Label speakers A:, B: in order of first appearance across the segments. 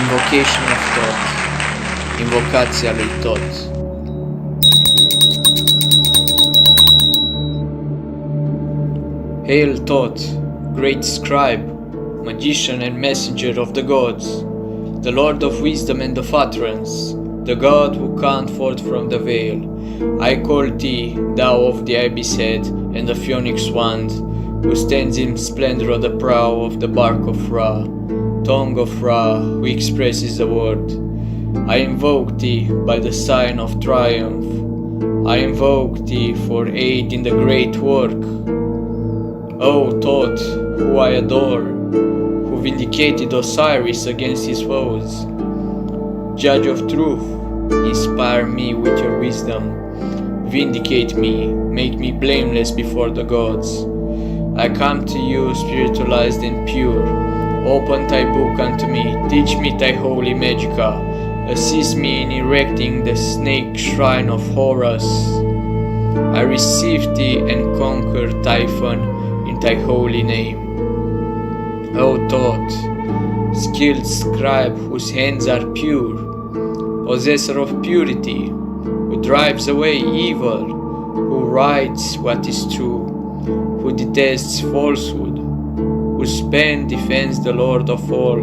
A: Invocation of Thoth. Invocația lui Thoth. Hail Thoth, great scribe, magician and messenger of the gods, the Lord of wisdom and of utterance, the God who came forth from the veil. I call thee, thou of the ibis head and the phoenix wand, who stands in splendor on the prow of the bark of Ra, tongue of Ra, who expresses the word. I invoke thee by the sign of triumph. I invoke thee for aid in the great work. O Thoth, who I adore, who vindicated Osiris against his foes, Judge of truth, inspire me with your wisdom. Vindicate me, make me blameless before the gods. I come to you spiritualized and pure. Open thy book unto me, teach me thy holy magica. Assist me in erecting the snake shrine of Horus. I receive thee and conquer Typhon in thy holy name. O Thoth, skilled scribe whose hands are pure, possessor of purity, who drives away evil, who writes what is true, who detests falsehood, whose pen defends the Lord of all,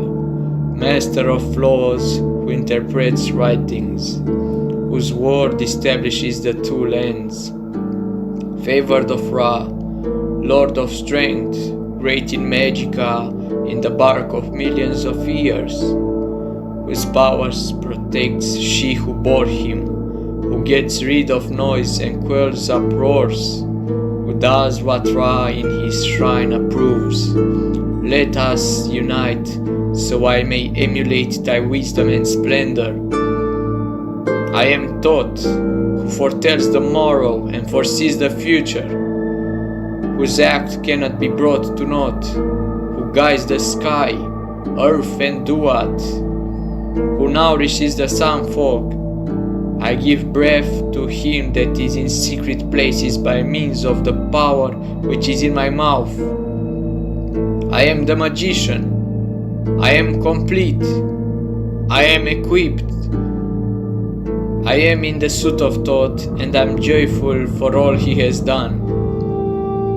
A: master of laws, who interprets writings, whose word establishes the two lands, favored of Ra, Lord of strength, great in magica, in the bark of millions of years, whose powers protects she who bore him, who gets rid of noise and quells uproars, who does what Ra in his shrine approves. Let us unite, so I may emulate thy wisdom and splendor. I am Thoth, who foretells the morrow and foresees the future, whose act cannot be brought to naught, who guides the sky, earth and duat, who nourishes the sun folk. I give breath to him that is in secret places by means of the power which is in my mouth. I am the magician. I am complete. I am equipped. I am in the suit of Thoth, and I am joyful for all he has done.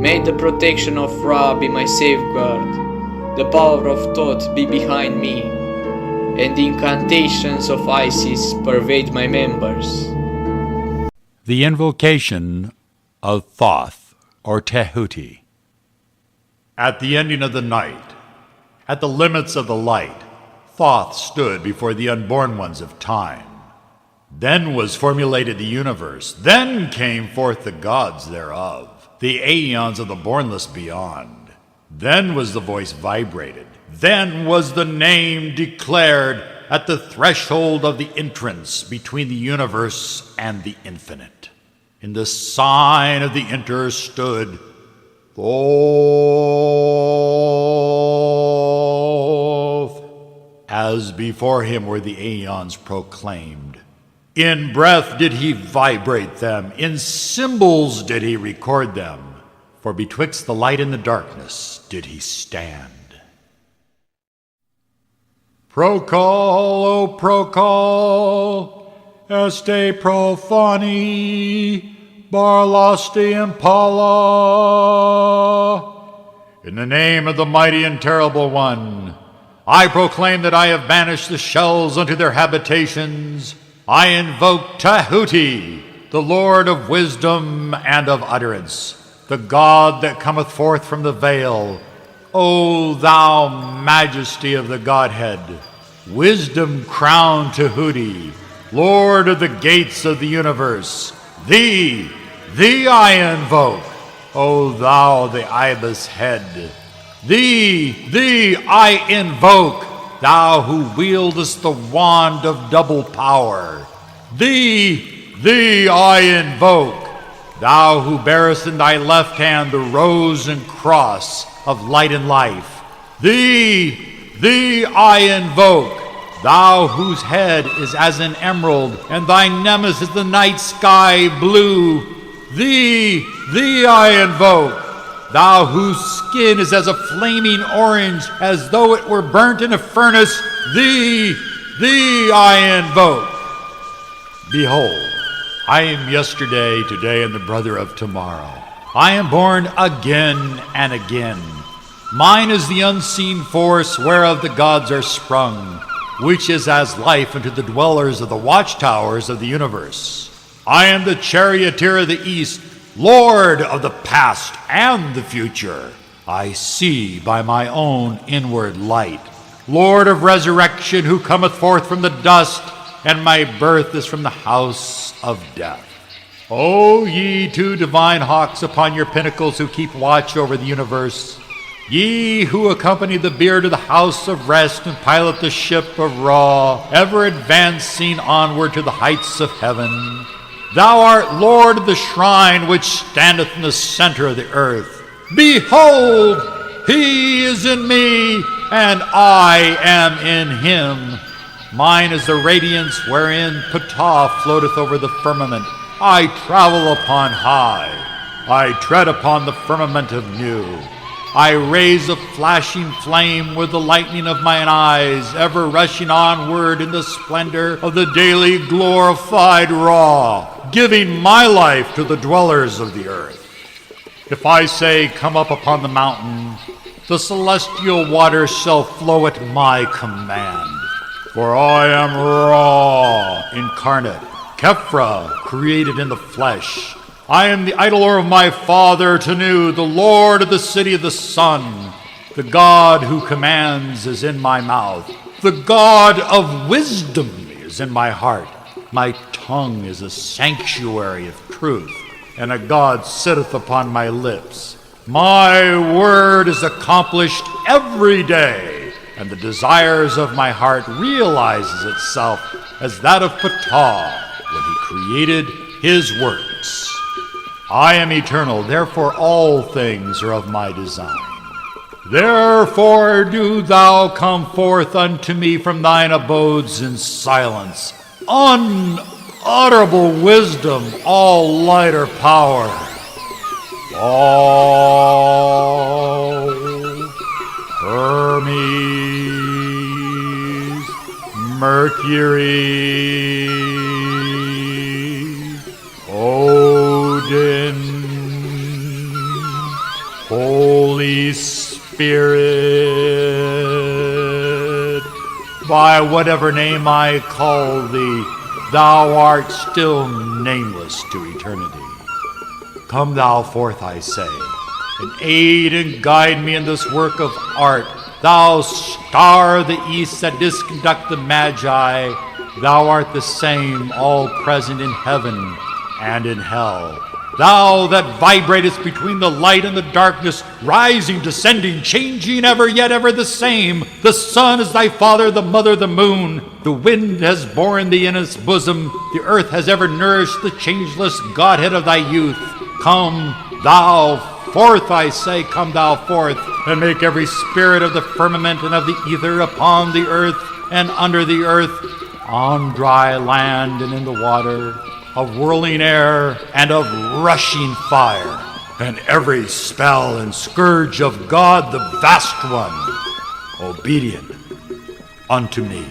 A: May the protection of Ra be my safeguard, the power of Thoth be behind me, and the incantations of Isis pervade my members.
B: The Invocation of Thoth, or Tehuti.
C: At the ending of the night, at the limits of the light, Thoth stood before the unborn ones of time. Then was formulated the universe. Then came forth the gods thereof, the aeons of the bornless beyond. Then was the voice vibrated. Then was the name declared at the threshold of the entrance between the universe and the infinite. In the sign of the enter stood Thoth. As before him were the aeons proclaimed. In breath did he vibrate them, in symbols did he record them, for betwixt the light and the darkness did he stand. Procol, O procol, este profani, barlasti impala. In the name of the mighty and terrible one, I proclaim that I have banished the shells unto their habitations. I invoke Tehuti, the Lord of wisdom and of utterance, the God that cometh forth from the veil. O thou majesty of the Godhead, wisdom crowned Tehuti, Lord of the gates of the universe, thee I invoke, O thou the ibis head. Thee I invoke, thou who wieldest the wand of double power. Thee I invoke, thou who bearest in thy left hand the rose and cross of light and life. Thee I invoke, thou whose head is as an emerald, and thy nemesis is the night sky blue. Thee I invoke, thou whose skin is as a flaming orange, as though it were burnt in a furnace, thee I invoke. Behold, I am yesterday, today, and the brother of tomorrow. I am born again and again. Mine is the unseen force whereof the gods are sprung, which is as life unto the dwellers of the watchtowers of the universe. I am the charioteer of the east, Lord of the past and the future. I see by my own inward light. Lord of resurrection, who cometh forth from the dust, and my birth is from the house of death. O ye two divine hawks upon your pinnacles, who keep watch over the universe, ye who accompany the bier to the house of rest and pilot the ship of Ra, ever advancing onward to the heights of heaven. Thou art Lord of the shrine which standeth in the center of the earth. Behold, he is in me, and I am in him. Mine is the radiance wherein Thoth floateth over the firmament. I travel upon high. I tread upon the firmament of new. I raise a flashing flame with the lightning of mine eyes, ever rushing onward in the splendor of the daily glorified Ra, giving my life to the dwellers of the earth. If I say, come up upon the mountain, the celestial waters shall flow at my command. For I am Ra, incarnate, Kephra, created in the flesh. I am the idolor of my father, Tanu, the lord of the city of the sun. The God who commands is in my mouth. The God of wisdom is in my heart. My tongue is a sanctuary of truth, and a God sitteth upon my lips. My word is accomplished every day, and the desires of my heart realizes itself as that of Ptah when he created his works. I am eternal, therefore all things are of my design. Therefore do thou come forth unto me from thine abodes in silence. Unutterable wisdom, all light or power. All Hermes, Mercury, Odin, Holy Spirit, by whatever name I call thee, thou art still nameless to eternity. Come thou forth, I say, and aid and guide me in this work of art. Thou star of the east that didst conduct the Magi, thou art the same, all present in heaven and in hell. Thou that vibratest between the light and the darkness, rising, descending, changing ever, yet ever the same. The sun is thy father, the mother the moon. The wind has borne thee in its bosom. The earth has ever nourished the changeless Godhead of thy youth. Come thou forth, I say, come thou forth, and make every spirit of the firmament and of the ether upon the earth and under the earth, on dry land and in the water, of whirling air and of rushing fire, and every spell and scourge of God the Vast One, obedient unto me.